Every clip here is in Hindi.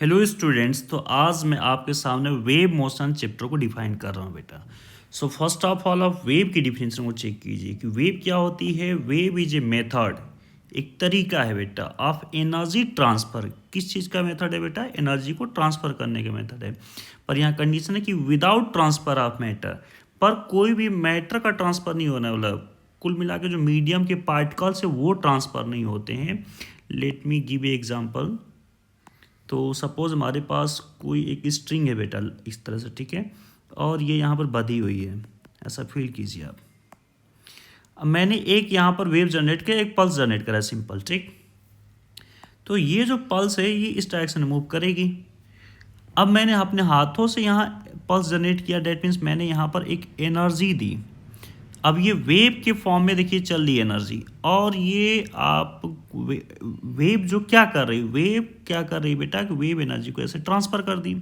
हेलो स्टूडेंट्स, तो आज मैं आपके सामने वेव मोशन चैप्टर को डिफाइन कर रहा हूँ बेटा। सो फर्स्ट ऑफ ऑल आप वेव की डिफिनेशन को चेक कीजिए कि वेव क्या होती है। वेव इज ए मेथड, एक तरीका है बेटा ऑफ एनर्जी ट्रांसफ़र। किस चीज़ का मेथड है बेटा? एनर्जी को ट्रांसफ़र करने का मेथड है। पर यहाँ कंडीशन है कि विदाउट ट्रांसफ़र ऑफ मैटर, पर कोई भी मैटर का ट्रांसफ़र नहीं होना, मतलब कुल मिला के जो मीडियम के पार्टिकल्स है वो ट्रांसफ़र नहीं होते हैं। Let me give a example. तो सपोज़ हमारे पास कोई एक स्ट्रिंग है बेटा इस तरह से, ठीक है, और ये यहाँ पर बंधी हुई है, ऐसा फील कीजिए आप। अब मैंने एक यहाँ पर वेव जनरेट किया, एक पल्स जनरेट करा, सिंपल, ठीक। तो ये जो पल्स है ये इस डायरेक्शन में मूव करेगी। अब मैंने अपने हाथों से यहाँ पल्स जनरेट किया, डेट मीन्स मैंने यहाँ पर एक एनर्जी दी। अब ये वेव के फॉर्म में देखिए चल रही है एनर्जी, और ये आप वेव जो क्या कर रही, वेव क्या कर रही बेटा कि वेव एनर्जी को ऐसे ट्रांसफ़र कर दी।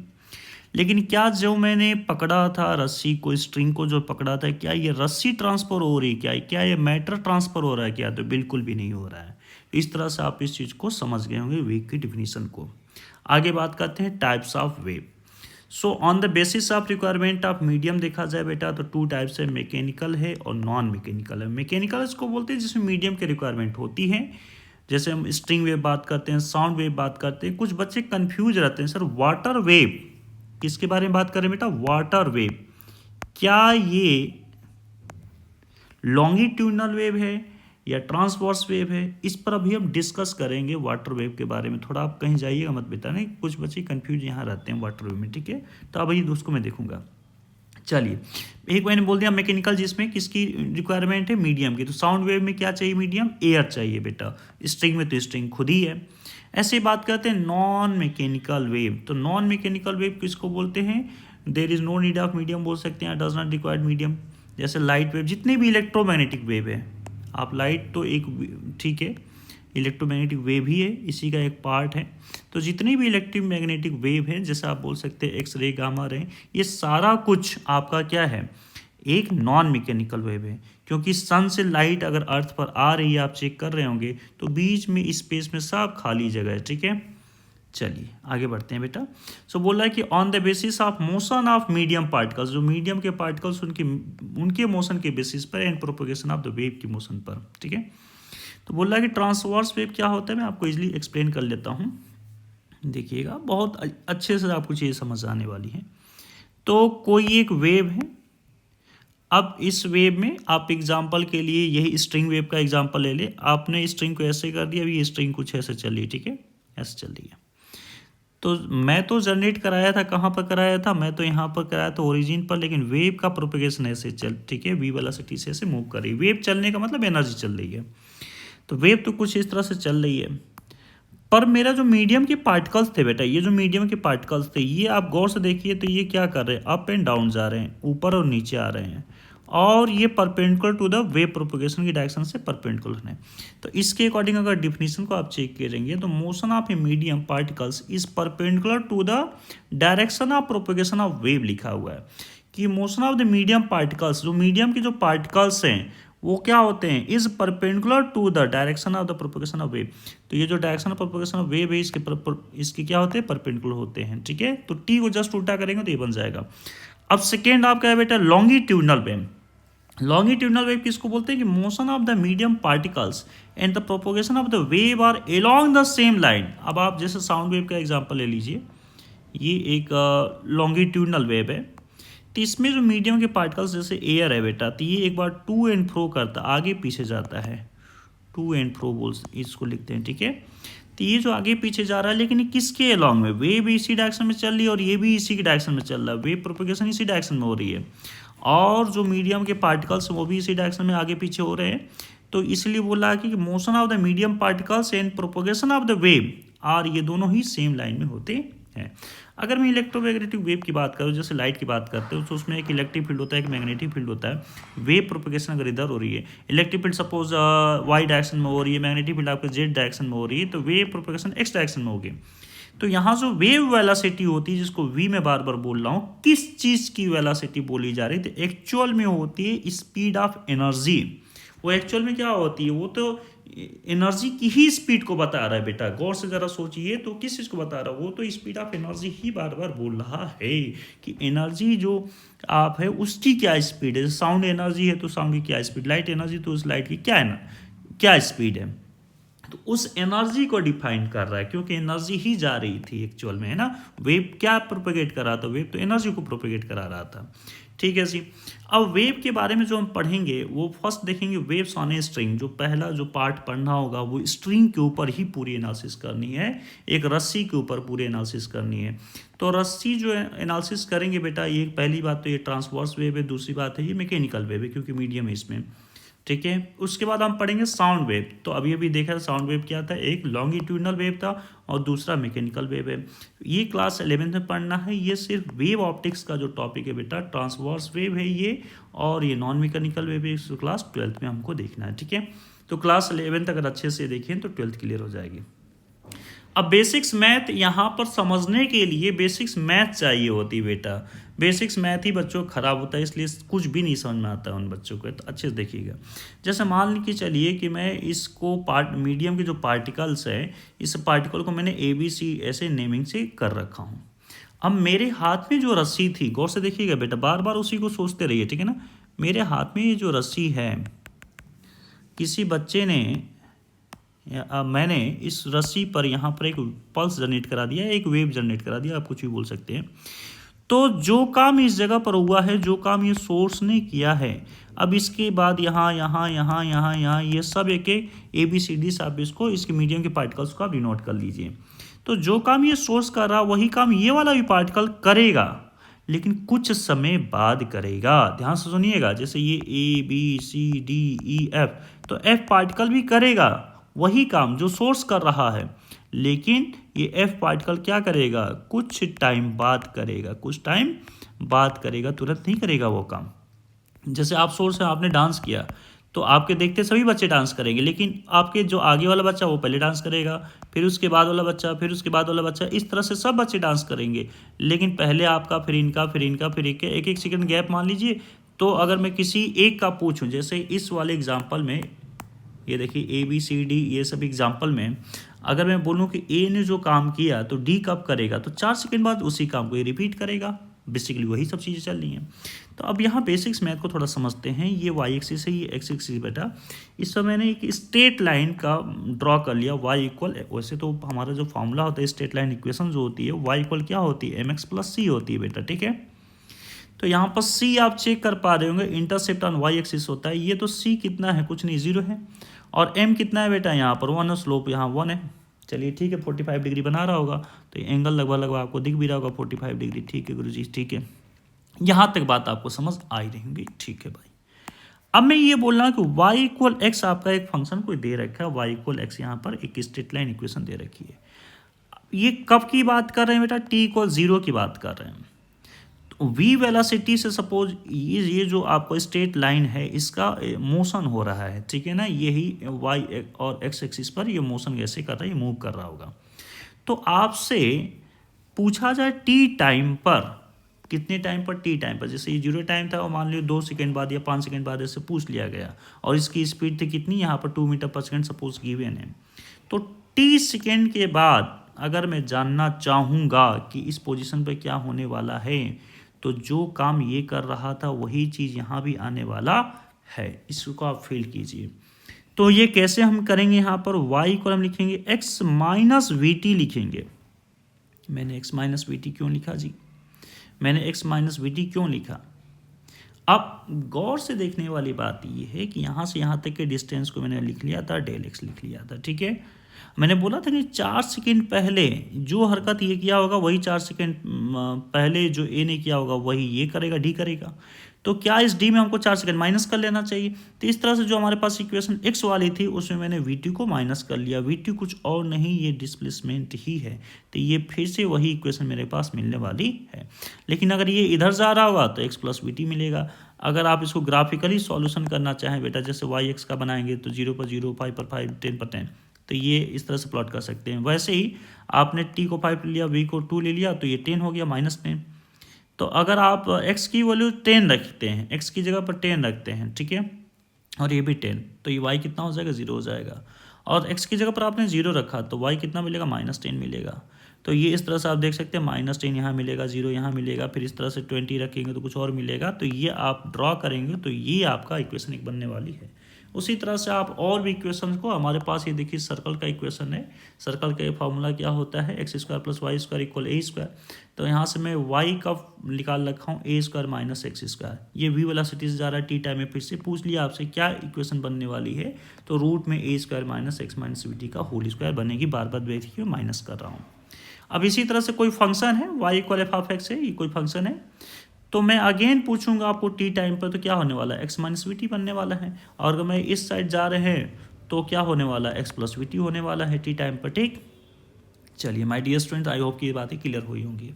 लेकिन क्या जो मैंने पकड़ा था रस्सी को, स्ट्रिंग को जो पकड़ा था, क्या ये रस्सी ट्रांसफ़र हो रही, क्या ये मैटर ट्रांसफ़र हो रहा है क्या? तो बिल्कुल भी नहीं हो रहा है। इस तरह से आप इस चीज़ को समझ गए होंगे वेव की डिफिनीशन को। आगे बात करते हैं types of wave. So on the basis of requirement of medium देखा जाए बेटा तो टू टाइप्स है, मैकेनिकल है और नॉन मैकेनिकल है। मैकेनिकल इसको बोलते हैं जिसमें मीडियम की रिक्वायरमेंट होती है, जैसे हम स्ट्रिंग वेव बात करते हैं, साउंड वेव बात करते हैं। कुछ बच्चे कंफ्यूज रहते हैं, सर वाटर वेव किसके बारे में बात करें बेटा? वाटर वेव, क्या ये लॉन्गिट्यूडनल वेव है या ट्रांसवर्स वेव है? इस पर अभी हम डिस्कस करेंगे वाटर वेव के बारे में। थोड़ा आप कहीं जाइएगा मत बेटा, नहीं कुछ बच्चे कंफ्यूज यहाँ रहते हैं वाटर वेव में, ठीक है। तो अब ये उसको मैं देखूंगा। चलिए, एक मैंने बोल दिया मैकेनिकल, जिसमें किसकी रिक्वायरमेंट है? मीडियम की। तो साउंड वेव में क्या चाहिए? मीडियम, एयर चाहिए बेटा। स्ट्रिंग में तो स्ट्रिंग खुद ही है। ऐसे बात करते हैं नॉन मैकेनिकल वेव। तो नॉन मैकेनिकल वेव किसको बोलते हैं? There is no need of medium बोल सकते हैं, डज नॉट रिक्वायर्ड मीडियम। जैसे लाइट वेव, जितने भी इलेक्ट्रोमैग्नेटिक वेव है, आप लाइट तो एक, ठीक है, इलेक्ट्रोमैग्नेटिक वेव ही है, इसी का एक पार्ट है। तो जितनी भी इलेक्ट्रोमैग्नेटिक वेव है, जैसे आप बोल सकते हैं एक्स रे, गामा रे, ये सारा कुछ आपका क्या है? एक नॉन मैकेनिकल वेव है। क्योंकि सन से लाइट अगर अर्थ पर आ रही है, आप चेक कर रहे होंगे, तो बीच में स्पेस में सब खाली जगह है, ठीक है। चलिए आगे बढ़ते हैं बेटा। सो बोल रहा है कि on the basis of motion of medium particles, जो मीडियम के पार्टिकल्स उनके मोशन के बेसिस पर and propagation of the wave की मोशन पर, ठीक है। तो बोल रहा है कि ट्रांसवर्स वेव क्या होता है, मैं आपको इजीली एक्सप्लेन कर लेता हूँ। देखिएगा बहुत अच्छे से आपको चीज़ समझ आने वाली है। तो कोई एक वेव है, अब इस वेव में आप एग्जांपल के लिए यही स्ट्रिंग वेव का एग्जांपल ले ले। आपने स्ट्रिंग को ऐसे कर दिया, अभी ये स्ट्रिंग कुछ ऐसे चल रही है, ठीक है, ऐसे चल रही है। तो मैं तो जनरेट कराया था, कहाँ पर कराया था? मैं तो यहाँ पर कराया था ओरिजिन पर, लेकिन वेव का प्रोपेगेशन ऐसे चल, ठीक है, वी वेलोसिटी से ऐसे मूव कर रही है। वेव चलने का मतलब एनर्जी चल रही है। तो वेव तो कुछ इस तरह से चल रही है। पर मेरा जो मीडियम के पार्टिकल्स थे बेटा, ये जो मीडियम के पार्टिकल्स थे, ये आप गौर से देखिए तो ये क्या कर रहे हैं? अप एंड डाउन जा रहे हैं, ऊपर और नीचे आ रहे हैं, और ये perpendicular to the wave propagation की डायरेक्शन से परपेंडिकुलर है। तो इसके अकॉर्डिंग अगर डिफिनीशन को आप चेक करेंगे तो motion of a medium particles is perpendicular to the direction of propagation of wave लिखा हुआ है कि motion of the medium particles, जो मीडियम के जो पार्टिकल्स हैं वो क्या होते हैं? Is perpendicular to the direction of the propagation of wave. तो ये जो direction of propagation of wave है, इसके क्या होते हैं? परपेंडिकुलर होते हैं, ठीक है। तो टी को जस्ट उल्टा करेंगे तो ये बन जाएगा। अब सेकेंड आपका है बेटा लॉन्गिट्यूडनल वेव। लॉन्गिट्यूडनल वेव किसको बोलते हैं? कि motion of the medium particles and the propagation of the wave are along the same line. अब आप जैसे साउंड वेव का एग्जांपल ले लीजिए, ये एक लॉन्गिट्यूडनल वेव है। तो इसमें जो मीडियम के पार्टिकल्स जैसे एयर है बेटा, तो ये एक बार टू एंड फ्रो करता, आगे पीछे जाता है, टू एंड फ्रो बोल इसको लिखते हैं, ठीक है। तो ये जो आगे पीछे जा रहा है, लेकिन ये किसके अलॉन्ग में? वेव भी इसी डायरेक्शन में चल रही है और ये भी इसी के डायरेक्शन में चल रहा है, वेव प्रोपोगेशन इसी डायरेक्शन में हो रही है, और जो मीडियम के पार्टिकल्स वो भी इसी डायरेक्शन में आगे पीछे हो रहे हैं। तो इसलिए बोला कि motion of the medium particles and propagation of the wave are, ये दोनों ही सेम लाइन में होते हैं। अगर मैं इलेक्ट्रोमैग्नेटिक वेव की बात करूँ, जैसे लाइट की बात करते हो, तो उसमें एक इलेक्ट्रिक फील्ड होता है, एक मैग्नेटिक फील्ड होता है। वेव प्रोपोगेशन अगर इधर हो रही है, electric field suppose Y direction में हो रही है, मैग्नेटिक फील्ड आपके जेड डायरेक्शन में हो रही है, तो वेव प्रोपोगेशन एक्स डायरेक्शन में होगी। तो यहाँ जो वेव वेलोसिटी होती है, जिसको वी में बार बार बोल रहा हूँ, किस चीज़ की वेलोसिटी बोली जा रही है? तो एक्चुअल में होती है स्पीड ऑफ एनर्जी। वो एक्चुअल में क्या होती है? वो तो एनर्जी की ही स्पीड को बता रहा है बेटा, गौर से ज़रा सोचिए तो किस चीज़ को बता रहा है, वो तो स्पीड ऑफ एनर्जी ही बार बार बोल रहा है कि एनर्जी जो आप है उसकी क्या स्पीड है। साउंड एनर्जी है तो साउंड की क्या स्पीड, लाइट एनर्जी तो उस लाइट की क्या है ना, क्या स्पीड है। तो उस एनर्जी को डिफाइन कर रहा है, क्योंकि एनर्जी ही जा रही थी एक्चुअल में, है ना। वेव क्या प्रोपेगेट कर रहा था, वेव तो एनर्जी को प्रोपेगेट करा रहा था। ठीक है जी। अब वेव के बारे में जो हम पढ़ेंगे वो फर्स्ट देखेंगे वेव्स ऑन ए स्ट्रिंग। जो पहला जो पार्ट पढ़ना होगा वो स्ट्रिंग के ऊपर ही पूरी एनालिसिस करनी है, एक रस्सी के ऊपर पूरी एनालिसिस करनी है। तो रस्सी जो एनालिसिस करेंगे बेटा, ये पहली बात तो ये ट्रांसवर्स वेव है, दूसरी बात है ये मैकेनिकल वेव है क्योंकि मीडियम है इसमें। ठीक है, उसके बाद हम पढ़ेंगे साउंड वेव। तो अभी अभी देखा साउंड वेव क्या था, एक लॉन्गिट्यूडनल वेव था और दूसरा मैकेनिकल वेव है। ये क्लास 11th में पढ़ना है। ये सिर्फ वेव ऑप्टिक्स का जो टॉपिक है बेटा, ट्रांसवर्स वेव है ये, और ये नॉन मैकेनिकल वेव है, इसको क्लास 12th में हमको देखना है। ठीक है, तो क्लास 11th अगर अच्छे से देखें तो 12th क्लियर हो जाएगी। अब बेसिक्स मैथ यहाँ पर समझने के लिए बेसिक्स मैथ चाहिए होती बेटा, बेसिक्स मैथ ही बच्चों खराब होता है, इसलिए कुछ भी नहीं समझ में आता है उन बच्चों को। तो अच्छे से देखिएगा। जैसे मान के चलिए कि मैं इसको मीडियम के जो पार्टिकल्स है, इस पार्टिकल को मैंने ABC ऐसे नेमिंग से कर रखा हूँ। अब मेरे हाथ में जो रस्सी थी, गौर से देखिएगा बेटा, बार बार उसी को सोचते रहिए, ठीक है ना। मेरे हाथ में ये जो रस्सी है, किसी बच्चे ने मैंने इस रस्सी पर यहाँ पर एक पल्स जनरेट करा दिया, एक वेव जनरेट करा दिया, आप कुछ भी बोल सकते हैं। तो जो काम इस जगह पर हुआ है, जो काम ये सोर्स ने किया है, अब इसके बाद यहाँ यहाँ यहाँ यहाँ यहाँ ये सब एक ABCD आप इसको इसके मीडियम के पार्टिकल्स को आप डिनोट कर लीजिए। तो जो काम ये सोर्स कर रहा वही काम ये वाला भी पार्टिकल करेगा, लेकिन कुछ समय बाद करेगा। ध्यान से सुनिएगा, जैसे ये ABCDEF, तो F पार्टिकल भी करेगा वही काम जो सोर्स कर रहा है, लेकिन ये F पार्टिकल क्या करेगा, कुछ टाइम बाद करेगा, कुछ टाइम बाद करेगा, तुरंत नहीं करेगा वो काम। जैसे आप सोर्स है, आपने डांस किया तो आपके देखते सभी बच्चे डांस करेंगे, लेकिन आपके जो आगे वाला बच्चा वो पहले डांस करेगा, फिर उसके बाद वाला बच्चा, फिर उसके बाद वाला बच्चा, इस तरह से सब बच्चे डांस करेंगे, लेकिन पहले आपका, फिर इनका, फिर इनका, फिर एक एक सेकंड गैप मान लीजिए। तो अगर मैं किसी एक का पूछूं, जैसे इस वाले एग्जाम्पल में ये देखिए ABCD ये सब एग्जाम्पल में, अगर मैं बोलूं कि A ने जो काम किया तो D कब करेगा, तो 4 सेकंड बाद उसी काम को ये रिपीट करेगा। बेसिकली वही सब चीज़ें चल रही हैं। तो अब यहाँ बेसिक्स मैथ को थोड़ा समझते हैं। ये y एक्सिस है, ये x एक्सिस बेटा। इस समय मैंने एक स्ट्रेट लाइन का ड्रॉ कर लिया, y इक्वल, वैसे तो हमारा जो फॉर्मूला होता है स्ट्रेट लाइन इक्वेशन जो होती है, y इक्वल क्या होती है, mx प्लस c होती है बेटा। ठीक है, तो यहाँ पर c आप चेक कर पा रहे होंगे, इंटरसेप्ट ऑन y एक्सिस होता है। ये तो c कितना है, कुछ नहीं, 0 है, और m कितना है बेटा, यहाँ पर 1 है, स्लोप यहाँ 1 है। चलिए ठीक है, 45 डिग्री बना रहा होगा, तो ये एंगल लगभग आपको दिख भी रहा होगा 45 डिग्री। ठीक है गुरुजी, ठीक है, यहाँ तक बात आपको समझ आई रहेंगी। ठीक है भाई, अब मैं ये बोल रहा हूँ कि y इक्वल एक्स आपका एक फंक्शन कोई दे रखा है, y इक्वल एक्स यहाँ पर एक स्ट्रेट लाइन इक्वेशन दे रखी है। ये कब की बात कर रहे हैं बेटा, t इक्वल 0 की बात कर रहे हैं। v वेलोसिटी से सपोज ये जो आपको स्ट्रेट लाइन है इसका मोशन हो रहा है, ठीक है ना, यही y और x एक्सिस पर ये मोशन कैसे कर रहा है, ये मूव कर रहा होगा। तो आपसे पूछा जाए t टाइम पर, कितने टाइम पर, t टाइम पर, जैसे ये 0 टाइम था और मान लो 2 सेकंड बाद या 5 सेकंड बाद ऐसे पूछ लिया गया, और इसकी स्पीड थी कितनी, यहाँ पर 2 मीटर पर सेकंड सपोज गिवन है। तो t सेकंड के बाद अगर मैं जानना चाहूँगा कि इस पोजीशन पर क्या होने वाला है, तो जो काम ये कर रहा था वही चीज़ यहाँ भी आने वाला है, इसको आप फील कीजिए। तो ये कैसे हम करेंगे, यहाँ पर y को हम लिखेंगे x माइनस VT लिखेंगे। मैंने x माइनस VT क्यों लिखा जी, मैंने x माइनस VT क्यों लिखा। अब गौर से देखने वाली बात ये है कि यहाँ से यहाँ तक के डिस्टेंस को मैंने लिख लिया था, डेल x लिख लिया था। ठीक है, मैंने बोला था कि 4 सेकंड पहले जो हरकत ये किया होगा वही 4 सेकंड पहले जो ए ने किया होगा वही ये करेगा, डी करेगा। तो क्या इस डी में हमको 4 सेकंड माइनस कर लेना चाहिए। तो इस तरह से जो हमारे पास इक्वेशन एक्स वाली थी उसमें मैंने VT को माइनस कर लिया। VT कुछ और नहीं, ये डिस्प्लेसमेंट ही है। तो ये फिर से वही इक्वेशन मेरे पास मिलने वाली है। लेकिन अगर ये इधर जा रहा होगा तो x प्लस VT मिलेगा। अगर आप इसको ग्राफिकली सॉल्यूशन करना चाहें बेटा, जैसे y(x) का बनाएंगे तो 0 पर 0, 5 पर 5, 10 पर 10, तो ये इस तरह से प्लॉट कर सकते हैं। वैसे ही आपने t को 5 ले लिया, v को 2 ले लिया, तो ये 10 हो गया, -10। तो अगर आप x की वैल्यू 10 रखते हैं, x की जगह पर 10 रखते हैं, ठीक है, और ये भी 10, तो ये y कितना हो जाएगा, 0 हो जाएगा। और x की जगह पर आपने 0 रखा तो y कितना मिलेगा, -10 मिलेगा। तो ये इस तरह से आप देख सकते हैं, -10 यहाँ मिलेगा, 0 यहाँ मिलेगा, फिर इस तरह से 20 रखेंगे तो कुछ और मिलेगा। तो ये आप ड्रॉ करेंगे तो ये आपका इक्वेशन एक बनने वाली है। उसी तरह से आप और भी इक्वेशन को, हमारे पास ये देखिए सर्कल का इक्वेशन है। सर्कल का फॉर्मूला क्या होता है, x² + y² = a²। तो यहाँ से मैं y का निकाल रखा हूँ a² - x²। ये v वेलोसिटी से जा रहा है, टी टाइम में फिर से पूछ लिया आपसे क्या इक्वेशन बनने वाली है, तो रूट में a² - x - vt का होल स्क्वायर बनेगी। बार बार देखिए माइनस कर रहा हूँ। अब इसी तरह से कोई फंक्शन है y = f(x) है, ये कोई फंक्शन है, तो मैं अगेन पूछूंगा आपको टी टाइम पर तो क्या होने वाला है, x - vt बनने वाला है। और अगर मैं इस साइड जा रहे हैं तो क्या होने वाला है, x + vt होने वाला है टी टाइम पर। ठीक, चलिए my dear student, I hope कि ये बातें क्लियर हुई होंगी।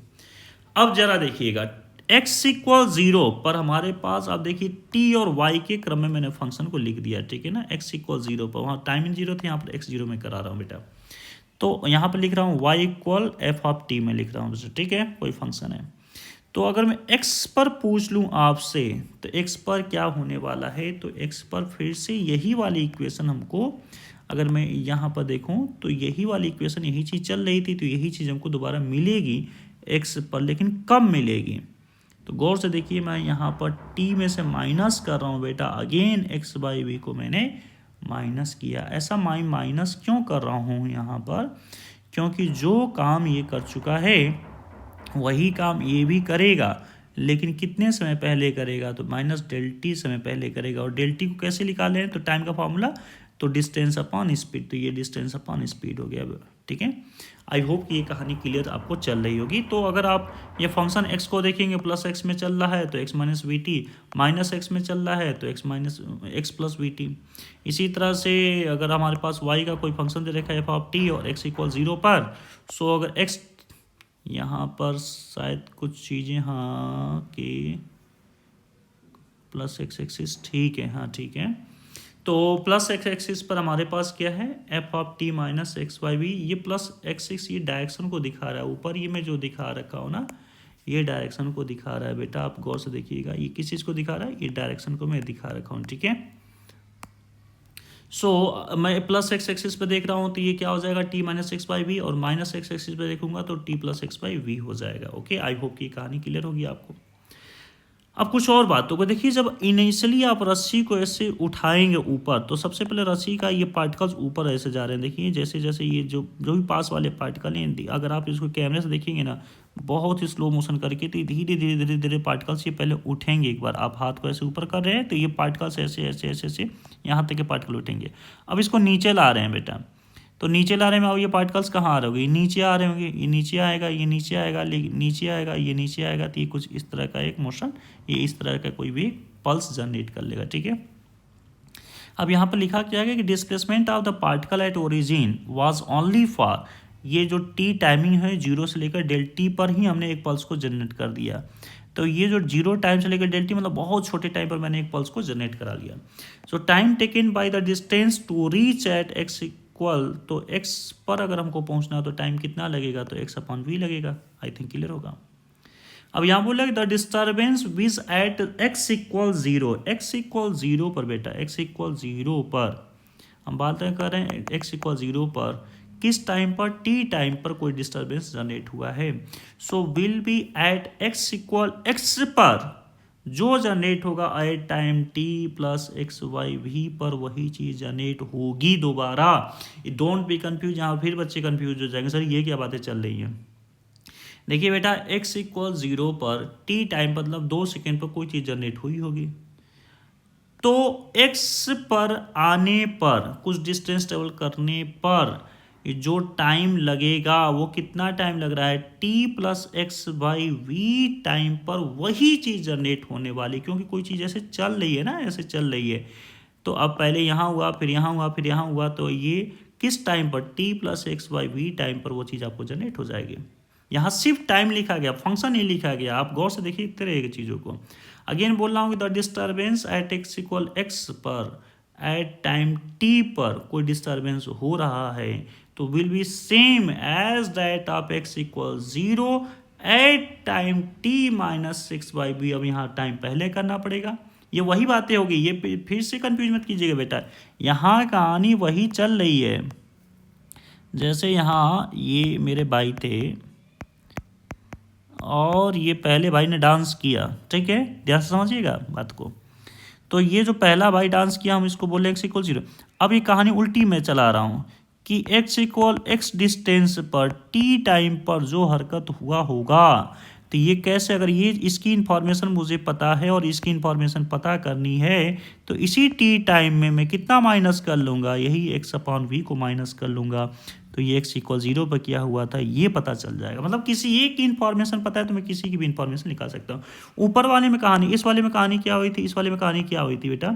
अब जरा देखिएगा, x = 0 पर हमारे पास आप देखिए t और y के क्रम में मैंने फंक्शन को लिख दिया, ठीक है ना। x = 0 पर, वहाँ टाइमिंग 0 थी, यहाँ पर x 0 में करा रहा हूँ बेटा। तो यहाँ पर लिख रहा हूँ y = f(t) में लिख रहा हूँ, ठीक है, कोई फंक्शन है। तो अगर मैं x पर पूछ लूँ आपसे तो x पर क्या होने वाला है, तो x पर फिर से यही वाली इक्वेशन हमको, अगर मैं यहाँ पर देखूँ तो यही वाली इक्वेशन, यही चीज़ चल रही थी, तो यही चीज़ हमको दोबारा मिलेगी x पर, लेकिन कब मिलेगी। तो गौर से देखिए, मैं यहाँ पर t में से माइनस कर रहा हूँ बेटा, अगेन x/v को मैंने माइनस किया। ऐसा माइनस क्यों कर रहा हूँ यहाँ पर, क्योंकि जो काम ये कर चुका है वही काम ये भी करेगा, लेकिन कितने समय पहले करेगा, तो -Δt समय पहले करेगा। और Δt को कैसे निकालें, तो टाइम का फॉर्मूला, तो डिस्टेंस अपॉन स्पीड, तो ये डिस्टेंस अपॉन स्पीड हो गया। ठीक है, आई होप कि ये कहानी क्लियर आपको चल रही होगी। तो अगर आप ये फंक्शन x को देखेंगे, +x में चल रहा है तो x - vt, -x में चल रहा है तो x + vt। इसी तरह से अगर हमारे पास y का कोई फंक्शन दे रखा है f(t) और x = 0 पर, सो अगर x यहाँ पर शायद कुछ चीज़ें, हाँ कि +x एक्सिस, ठीक है, हाँ ठीक है। तो +x एक्सिस पर हमारे पास क्या है, f(t - x/v), ये +x ये डायरेक्शन को दिखा रहा है ऊपर, ये मैं जो दिखा रखा हूँ ना, ये डायरेक्शन को दिखा रहा है बेटा, आप गौर से देखिएगा, ये किस चीज़ को दिखा रहा है, ये डायरेक्शन को मैं दिखा रखा हूँ, ठीक है। मैं +x एक्सिस पे देख रहा हूँ तो ये क्या हो जाएगा, t - x/v, और -x एक्सिस पे देखूंगा तो t + x/v हो जाएगा। ओके, आई होप की कहानी क्लियर होगी आपको। अब कुछ और बातों को देखिए, जब इनिशियली आप रस्सी को ऐसे उठाएंगे ऊपर, तो सबसे पहले रस्सी का ये पार्टिकल्स ऊपर ऐसे जा रहे हैं, देखिए जैसे जैसे ये जो भी पास वाले पार्टिकल हैं, अगर आप इसको कैमरे से देखेंगे ना, बहुत ही स्लो मोशन करके, तो धीरे धीरे धीरे धीरे पार्टिकल्स ये पहले उठेंगे। एक बार आप हाथ को ऐसे ऊपर कर रहे हैं तो ये पार्टिकल्स ऐसे ऐसे ऐसे ऐसे यहाँ तक के पार्टिकल उठेंगे। अब इसको नीचे ला रहे हैं बेटा, तो नीचे ला रहे हैं, अब ये पार्टिकल्स कहाँ आ रहे होंगे, ये नीचे आ रहे होंगे, ये नीचे आएगा, ये नीचे आएगा, नीचे आएगा, ये नीचे आएगा, तो ये कुछ इस तरह का एक मोशन, ये इस तरह का कोई भी पल्स जनरेट कर लेगा, ठीक है। अब यहाँ पर लिखा क्या है कि displacement of the particle at origin was only for, ये जो टी टाइमिंग है 0 से लेकर Δt पर ही हमने एक पल्स को जनरेट कर दिया। तो ये जो 0 टाइम से लेकर Δt मतलब बहुत छोटे टाइम पर मैंने एक पल्स को जनरेट करा लिया। So time taken by the distance to reach at x equal, तो x पर अगर हमको पहुंचना तो टाइम कितना लगेगा, तो x/v लगेगा। आई थिंक क्लियर होगा। अब यहाँ बोला the disturbance which at x = 0, x = 0 पर बेटा, x = 0 पर हम बात कर रहे हैं, x = 0 पर किस टाइम पर, t टाइम पर कोई डिस्टर्बेंस जनरेट हुआ है। So will be at x = x पर जो जनरेट होगा एट टाइम t + x/v पर, वही चीज़ जनरेट होगी दोबारा। डोंट बी कंफ्यूज, यहाँ फिर बच्चे कंफ्यूज हो जाएंगे, सर ये क्या बातें चल रही हैं। देखिए बेटा, x = 0 पर t टाइम मतलब 2 सेकेंड पर कोई चीज़ जनरेट हुई होगी, तो x पर आने पर, कुछ डिस्टेंस ट्रेवल करने पर जो टाइम लगेगा वो कितना टाइम लग रहा है, t + x/v टाइम पर वही चीज़ जनरेट होने वाली, क्योंकि कोई चीज़ ऐसे चल रही है ना, ऐसे चल रही है। तो अब पहले यहाँ हुआ, फिर यहाँ हुआ, फिर यहाँ हुआ, तो ये किस टाइम पर, t + x/v टाइम पर वो चीज़ आपको जनरेट हो जाएगी। यहाँ सिर्फ टाइम लिखा गया, फंक्शन नहीं लिखा गया। आप गौर से देखिए इतने रहेगी चीज़ों को। अगेन बोल रहा हूँ कि the disturbance at x = x पर, एट टाइम t पर कोई डिस्टर्बेंस हो रहा है तो will be same as that of x = 0 at time t - x/v। अब यहाँ टाइम पहले करना पड़ेगा, ये वही बातें होगी, ये फिर से कंफ्यूज मत कीजिएगा बेटा, यहाँ कहानी वही चल रही है। जैसे यहाँ ये मेरे भाई थे और ये पहले भाई ने डांस किया, ठीक है, ध्यान से समझिएगा बात को। तो ये जो पहला भाई डांस किया हम इसको बोले x = 0। अब ये कहानी उल्टी में चला रहा हूँ कि x डिस्टेंस पर t टाइम पर जो हरकत हुआ होगा, तो ये कैसे, अगर ये इसकी इन्फॉर्मेशन मुझे पता है और इसकी इन्फॉर्मेशन पता करनी है तो इसी t टाइम में मैं कितना माइनस कर लूँगा, यही x/v को माइनस कर लूँगा। तो ये x = 0 पर क्या हुआ था ये पता चल जाएगा। मतलब किसी एक की इन्फॉर्मेशन पता है तो मैं किसी की भी इन्फॉर्मेशन निकाल सकता हूँ। ऊपर वाले में कहानी, इस वाले में कहानी क्या हुई थी, इस वाले में कहानी क्या हुई थी बेटा,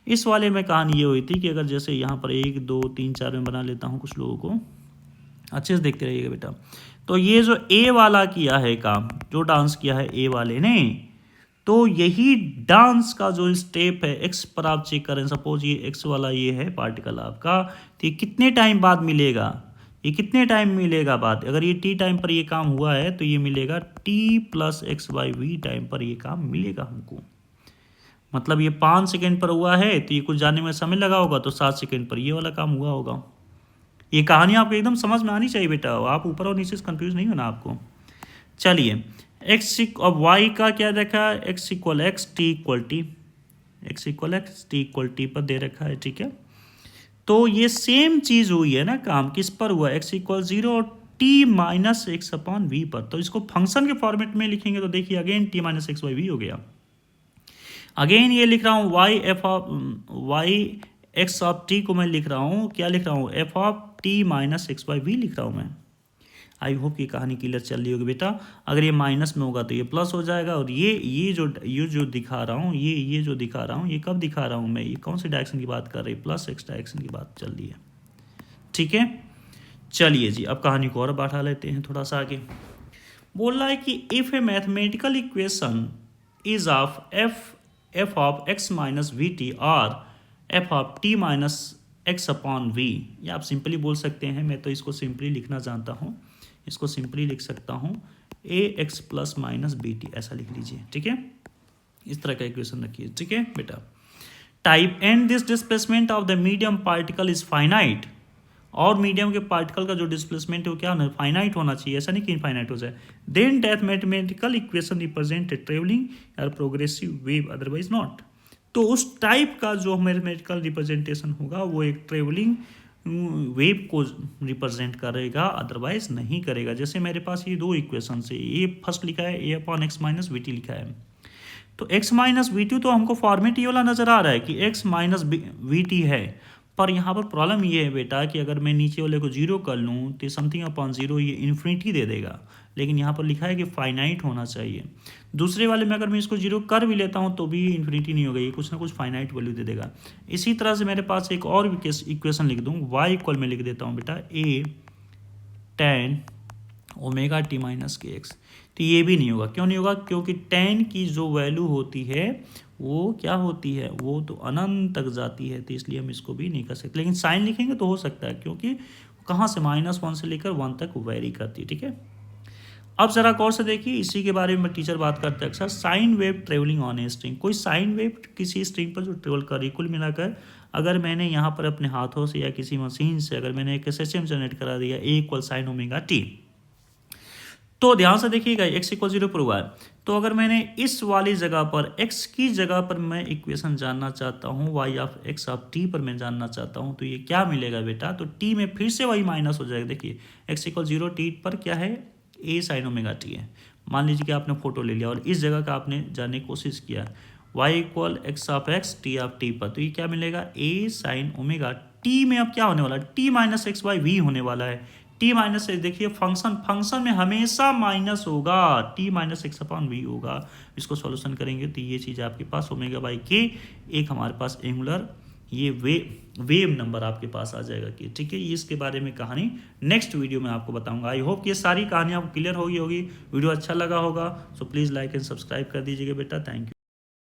इस वाले में कहानी ये हुई थी कि अगर जैसे यहाँ पर 1 2 3 4 में बना लेता हूँ कुछ लोगों को, अच्छे से देखते रहिएगा बेटा। तो ये जो ए वाला किया है काम, जो डांस किया है ए वाले ने, तो यही डांस का जो स्टेप है एक्स पर आप चेक करें, सपोज ये एक्स वाला ये है पार्टिकल आपका, तो ये कितने टाइम बाद मिलेगा, ये कितने टाइम मिलेगा बाद, अगर ये टी टाइम पर ये काम हुआ है तो ये मिलेगा t + x/v टाइम पर ये काम मिलेगा हमको। मतलब ये 5 सेकेंड पर हुआ है तो ये कुछ जाने में समय लगा होगा, तो 7 सेकेंड पर ये वाला काम हुआ होगा। ये कहानी आपको एकदम समझ में आनी चाहिए बेटा, आप ऊपर और नीचे से कंफ्यूज नहीं होना आपको। चलिए अब y का क्या देखा है, x = x t = t पर दे रखा है, ठीक है। तो ये सेम चीज़ हुई है ना, काम किस पर हुआ, x = 0 और t - x/v पर। तो इसको फंक्शन के फॉर्मेट में लिखेंगे तो देखिए अगेन t - x/v हो गया। अगेन ये लिख रहा हूँ y x को मैं लिख रहा हूँ, क्या लिख रहा हूँ, f - x/v लिख रहा हूँ मैं। आई होप ये कहानी क्लियर चल रही होगी बेटा। अगर ये माइनस में होगा तो ये प्लस हो जाएगा, और ये जो दिखा रहा हूँ, ये जो दिखा रहा हूँ, ये कब दिखा रहा हूँ मैं, ये कौन सी डायरेक्शन की बात कर रही है, +x डायरेक्शन की बात चल रही है, ठीक है। चलिए जी अब कहानी को और बढ़ा लेते हैं थोड़ा सा आगे। बोल रहा है कि if A mathematical equation is of f of x - vt और f of t - x/v, या आप सिंपली बोल सकते हैं, मैं तो इसको सिंपली लिखना जानता हूँ, इसको सिंपली लिख सकता हूँ ax + -bt, ऐसा लिख लीजिए, ठीक है। इस तरह का इक्वेशन रखिए, ठीक है बेटा। Type and this displacement of the medium particle is finite, और मीडियम के पार्टिकल का जो डिस्प्लेसमेंट है वो क्या होना, फाइनाइट होना चाहिए, ऐसा नहीं कि इनफाइनाइट हो जाए। Then that mathematical equation represent a travelling और प्रोग्रेसिव वेव, अदरवाइज नॉट। तो उस टाइप का जो मैथमेटिकल रिप्रेजेंटेशन होगा वो एक ट्रेवलिंग वेव को रिप्रेजेंट करेगा, अदरवाइज नहीं करेगा। जैसे मेरे पास ये दो इक्वेशन है, ये फर्स्ट लिखा है a/x - vt लिखा है, तो x - vt तो हमको फॉर्मेट ये वाला नजर आ रहा है कि x - vt है, पर यहाँ पर प्रॉब्लम ये है बेटा कि अगर मैं नीचे वाले को 0 कर लूँ तो समथिंग/0 ये इन्फिनिटी दे देगा, लेकिन यहाँ पर लिखा है कि फाइनाइट होना चाहिए। दूसरे वाले में अगर मैं इसको 0 कर भी लेता हूँ तो भी इन्फिनिटी नहीं होगा, ये कुछ ना कुछ फाइनाइट वैल्यू दे देगा। इसी तरह से मेरे पास एक और इक्वेशन लिख दूँ, y में लिख देता हूँ बेटा a tan ω-t - kx, तो ये भी नहीं होगा। क्यों नहीं होगा, क्योंकि tan की जो वैल्यू होती है वो क्या होती है, वो तो अनंत तक जाती है, तो इसलिए हम इसको भी नहीं कर सकते। लेकिन साइन लिखेंगे तो हो सकता है, क्योंकि कहाँ से -1 से लेकर 1 तक वेरी करती है, ठीक है। अब जरा गौर से देखिए, इसी के बारे में टीचर बात करते हैं अक्सर, sine wave travelling on a string. कोई साइन वेव किसी स्ट्रिंग पर जो ट्रेवल कर रही, कुल मिलाकर अगर मैंने यहाँ पर अपने हाथों से या किसी मशीन से अगर मैंने एक SHM जनरेट करा दिया a = sin ω-t, तो ध्यान से देखिएगा x = 0 पर हुआ है, तो अगर मैंने इस वाली जगह पर x की जगह पर मैं इक्वेशन जानना चाहता हूँ, y(x)t पर मैं जानना चाहता हूँ, तो ये क्या मिलेगा बेटा, तो t में फिर से वही माइनस हो जाएगा। देखिए x = 0, t पर क्या है, a sin ω-t है। मान लीजिए कि आपने फोटो ले लिया और इस जगह का आपने जानने की कोशिश किया, y = x(x), t पर, तो ये क्या मिलेगा, a sin ω-t में अब क्या होने वाला है, t - x/v होने वाला है। t माइनस, देखिए फंक्शन में हमेशा माइनस होगा, t - x/v होगा। इसको सॉल्यूशन करेंगे तो ये चीज़ आपके पास ω/k एक हमारे पास एंगुलर ये वेव नंबर आपके पास आ जाएगा कि, ठीक है। इसके बारे में कहानी नेक्स्ट वीडियो में आपको बताऊंगा। आई होप ये सारी कहानी आपको क्लियर होगी। वीडियो अच्छा लगा होगा so please like and subscribe कर दीजिएगा बेटा। Thank you.